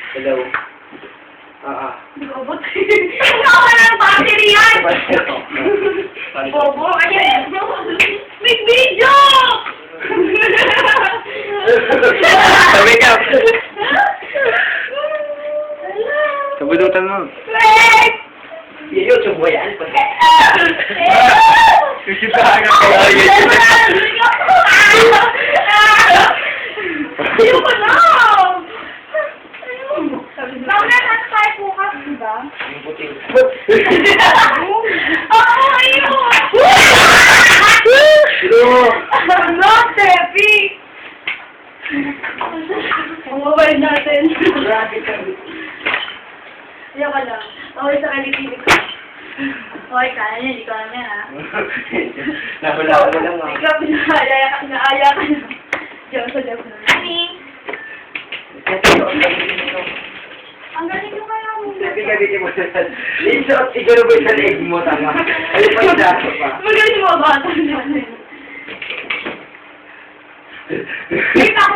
Hello. Robot. Ano ka ng battery yan? Bobo, ayan. May video! Sabi ka. Kabudutan mo. Wait! YouTube mo yan. Hindi ko na! Bakit ang tayo bukas, diba? Oo, ayun! Ano, Tepi? Ang mobile natin. Ayaw ka lang. Okay sa kalipinig ko. Okay, kaya niya, hindi ko alam yan, ha? Nahulaan mo lang, ha? Ikaw, naaya ka na. Diyan sa Diyan. Honey! Ang galing ko kaya mo. Gabi mo sa sal. Siguro ba sa leg mo, tama? Ay, pa yung dato pa. Magaling mo ba? Kita ko